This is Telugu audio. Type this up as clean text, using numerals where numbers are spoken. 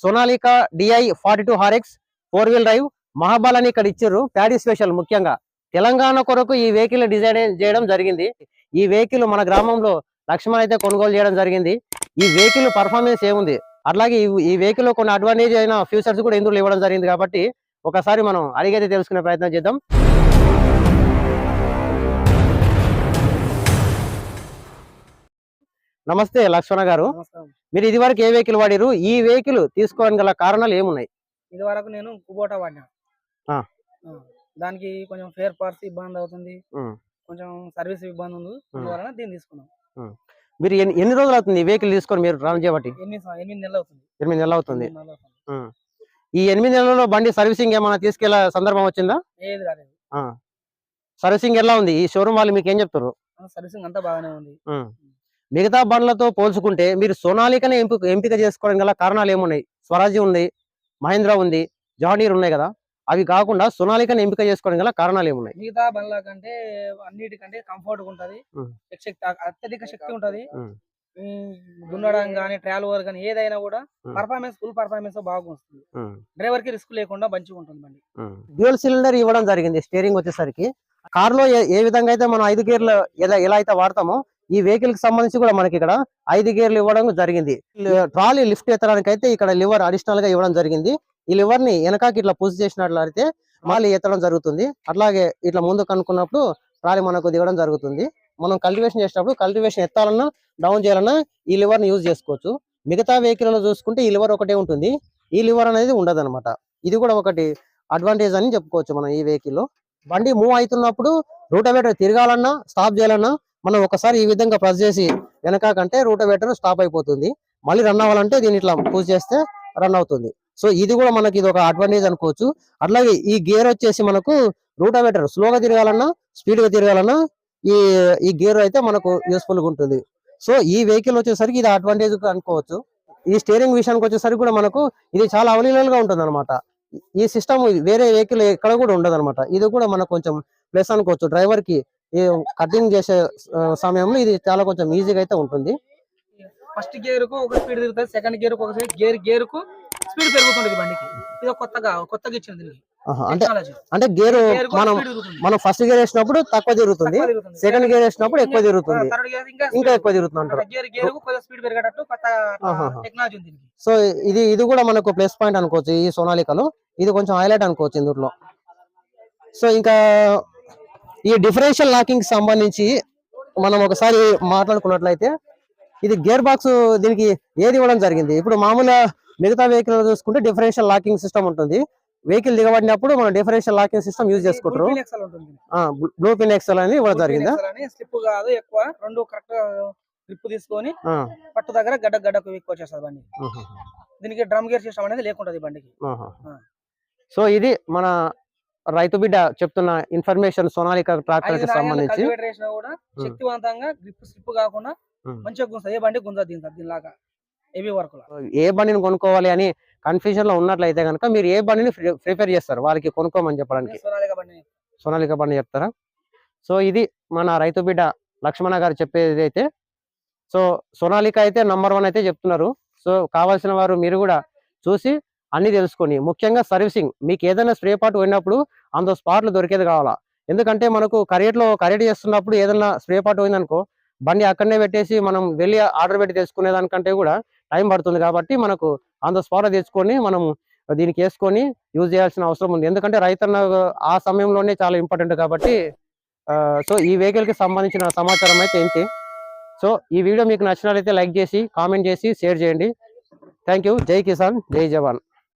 Sonalika DI 42 RX 4-wheel drive Mahabal అని ఇక్కడ ఇచ్చారు. ప్యాడీ స్పెషల్ ముఖ్యంగా తెలంగాణ కొరకు ఈ వెహికల్ డిజైన్ చేయడం జరిగింది. ఈ వెహికల్ మన గ్రామంలో లక్ష్మణ్ అయితే కొనుగోలు చేయడం జరిగింది. ఈ వెహికల్ పర్ఫార్మెన్స్ ఏముంది, అట్లాగే ఈ వెహికల్ కొన్ని అడ్వాంటేజ్ అయిన ఫ్యూచర్స్ కూడా ఇందులో ఇవ్వడం జరిగింది. కాబట్టి ఒకసారి మనం అడిగైతే తెలుసుకునే ప్రయత్నం చేద్దాం. నమస్తే లక్ష్మణ గారు, మీరు ఇది వరకు ఏ వెహికల్ వాడిరు? ఈ వెహికల్ తీసుకోవడానికి గల కారణాలు ఏమున్నాయి? ఇది వరకు నేను కుబోటా వాడినా. దానికి కొంచెం ఫేర్ పార్ట్స్ ఇబ్బంది అవుతుంది, కొంచెం సర్వీస్ ఇబ్బంది ఉంది, అందువలన దీన్ని తీసుకున్నాం. మీరు ఎన్ని రోజులు అవుతుంది ఈ వెహికల్ తీసుకొని మీరు రన్ చేయబట్టి? 8 నెలలు అవుతుంది. 8 నెలలు అవుతుంది. ఈ 8 నెలల్లో బండి సర్వీసింగ్ ఏమైనా తీసుకెళ్లే సందర్భం వచ్చిందా? ఏది రాలేదు. సర్వీసింగ్ ఎలా ఉంది? ఈ షోరూమ్ వాళ్ళు మీకు ఏం చెప్తారు? సర్వీసింగ్ అంతా బాగానే ఉంది. మిగతా బండ్లతో పోల్చుకుంటే మీరు సోనాలికానే ఎంపిక చేసుకోవడం గల కారణాలు ఏమున్నాయి? స్వరాజ్ ఉంది, మహేంద్ర ఉంది, జాండీర్ ఉన్నాయి కదా, అవి కాకుండా సోనాలికాని ఎంపిక చేసుకోవడం గల కారణాలు ఏమున్నాయి? మిగతా బండ్ల కంటే అన్నిటికంటే కంఫర్ట్ ఉంటది, అత్యధిక శక్తి ఉంటది. దున్నడం కానీ ట్రావెల్ వర్క్ కానీ ఏదైనా కూడా పర్ఫార్మెన్స్ ఫుల్ పర్ఫార్మెన్స్ బాగుంటుంది. డ్రైవర్ కి రిస్క్ లేకుండా మంచిగా ఉంటుంది బండి. డ్యూయల్ సిలిండర్ ఇవ్వడం జరిగింది. స్టీరింగ్ వచ్చేసరికి కార్ లో ఏ విధంగా అయితే మనం 5 గేర్లు ఎలా అయితే వాడతామో ఈ వెహికల్ కి సంబంధించి కూడా మనకి ఇక్కడ 5 గేర్లు ఇవ్వడం జరిగింది. ట్రాలీ లిఫ్ట్ ఎత్తడానికి అయితే ఇక్కడ లివర్ అడిషనల్ గా ఇవ్వడం జరిగింది. ఈ లివర్ ని వెనకాకి ఇట్లా పుష్ చేసినట్లయితే మళ్ళీ ఎత్తడం జరుగుతుంది. అట్లాగే ఇట్లా ముందు కనుక్కున్నప్పుడు ట్రాలీ మనకు దిగడం జరుగుతుంది. మనం కల్టివేషన్ చేసినప్పుడు కల్టివేషన్ ఎత్తాలన్నా డౌన్ చేయాలన్నా ఈ లివర్ ని యూజ్ చేసుకోవచ్చు. మిగతా వెహికల్ లో చూసుకుంటే ఈ లివర్ ఒకటే ఉంటుంది, ఈ లివర్ అనేది ఉండదు అనమాట. ఇది కూడా ఒకటి అడ్వాంటేజ్ అని చెప్పుకోవచ్చు మనం ఈ వెహికల్ లో. బండి మూవ్ అవుతున్నప్పుడు రూటవేటర్ తిరగాలన్నా స్టాప్ చేయాలన్నా మనం ఒకసారి ఈ విధంగా ప్రెస్ చేసి వెనకాకంటే రూటవేటర్ స్టాప్ అయిపోతుంది. మళ్ళీ రన్ అవ్వాలంటే దీన్ని ఇట్లా పూజ చేస్తే రన్ అవుతుంది. సో ఇది కూడా మనకి ఇది ఒక అడ్వాంటేజ్ అనుకోవచ్చు. అట్లాగే ఈ గేర్ వచ్చేసి మనకు రూటవేటర్ స్లోగా తిరగాలన్నా స్పీడ్ గా తిరగాలన్నా ఈ గేర్ అయితే మనకు యూస్ఫుల్ గా ఉంటుంది. సో ఈ వెహికల్ వచ్చేసరికి ఇది అడ్వాంటేజ్ అనుకోవచ్చు. ఈ స్టీరింగ్ విషయానికి వచ్చేసరికి కూడా మనకు ఇది చాలా అవైలబుల్ గా ఉంటుంది అనమాట. ఈ సిస్టమ్ వేరే వెహికల్ ఎక్కడ కూడా ఉండదు అనమాట. ఇది కూడా మనకు కొంచెం ప్లస్ అనుకోవచ్చు. డ్రైవర్ కి కటింగ్ చేసే సమయంలో ఇది చాలా కొంచెం ఈజీగా అయితే ఉంటుంది. ఫస్ట్ గేర్ కు ఒక స్పీడ్ తిరుగుతుంది, సెకండ్ గేర్ కు ఒక గేర్ కు స్పీడ్ పెరుగుతుంది బండికి. ఇది కొత్తగా ఇచ్చింది. అంటే గేర్ మనం ఫస్ట్ గేర్ వేసినప్పుడు తక్కువ తిరుగుతుంది, సెకండ్ గేర్ వేసినప్పుడు ఎక్కువ తిరుగుతుంది, ఇంకా ఎక్కువ తిరుగుతుంది అంటారు. సో ఇది కూడా మనకు ప్లస్ పాయింట్ అనుకోవచ్చు ఈ సోనాలికాలో. ఇది కొంచెం హైలైట్ అనుకోవచ్చు ఇందులో. సో ఇంకా ఈ డిఫరెన్షియల్ లాకింగ్ సంబంధించి మనం ఒకసారి మాట్లాడుకున్నట్లయితే ఇది గేర్ బాక్స్ దీనికి ఏది ఇవ్వడం జరిగింది. ఇప్పుడు మామూలుగా మిగతా వెహికల్ చూసుకుంటే డిఫరెన్షియల్ లాకింగ్ సిస్టమ్ ఉంటుంది. వెహికల్ దిగబడినప్పుడు మనం డిఫరెన్షియల్ లాకింగ్ సిస్టమ్ యూజ్ చేసుకుంటారు. బ్లూ పిన్ ఎక్సెల్ అని ఇవ్వడం జరిగిందా? స్లిప్ కాదు, ఎక్కువ రెండు కరెక్ట్ గ్రిప్ తీసుకొని పట్టు దగ్గర గడ్డకు వచ్చేస్తుంది బండి. దీనికి డ్రమ్ గేర్ సిస్టమ్ అనేది లేకుంటది బండికి. సో ఇది మన రైతు బిడ్డ చెప్తున్న ఇన్ఫర్మేషన్ సోనాలికా ట్రాక్టర్ కి సంబంధించి. శక్తివంతంగా గ్రిప్ స్లిప్ కాకుండా మంచిగా గుంజుతుంది. ఏ బండి గుంజ దీనిలాగా హెవీ వర్క్. ఏ బండిని కొనుక్కోవాలి అని కన్ఫ్యూజన్ లో ఉన్నట్లయితే కనుక మీరు ఏ బండిని ప్రిఫర్ చేస్తారు వాళ్ళకి కొనుక్కోమని చెప్పడానికి? సోనాలికా బండి చెప్తారా? సో ఇది మన రైతు బిడ్డ లక్ష్మణ గారు చెప్పేది అయితే. సో సోనాలికా అయితే నంబర్ 1 అయితే చెప్తున్నారు. సో కావాల్సిన వారు మీరు కూడా చూసి అన్ని తెలుసుకొని, ముఖ్యంగా సర్వీసింగ్ మీకు ఏదైనా స్ప్రే పార్ట్ పోయినప్పుడు అంత స్పాట్లు దొరికేది కావాలా. ఎందుకంటే మనకు కరెక్ట్ చేస్తున్నప్పుడు ఏదైనా స్ప్రే పార్ట్ పోయిందనుకో బండి అక్కడనే పెట్టేసి మనం వెళ్ళి ఆర్డర్ పెట్టి తెచ్చుకునే దానికంటే కూడా టైం పడుతుంది. కాబట్టి మనకు అంత స్పాట్ తెచ్చుకొని మనం దీనికి వేసుకొని యూజ్ చేయాల్సిన అవసరం ఉంది. ఎందుకంటే రైతన్న ఆ సమయంలోనే చాలా ఇంపార్టెంట్ కాబట్టి. సో ఈ వెహికల్ కి సంబంధించిన సమాచారం అయితే ఏంటి. సో ఈ వీడియో మీకు నచ్చినట్లయితే లైక్ చేసి కామెంట్ చేసి షేర్ చేయండి. Thank you. జై కిసాన్, జై జవాన్.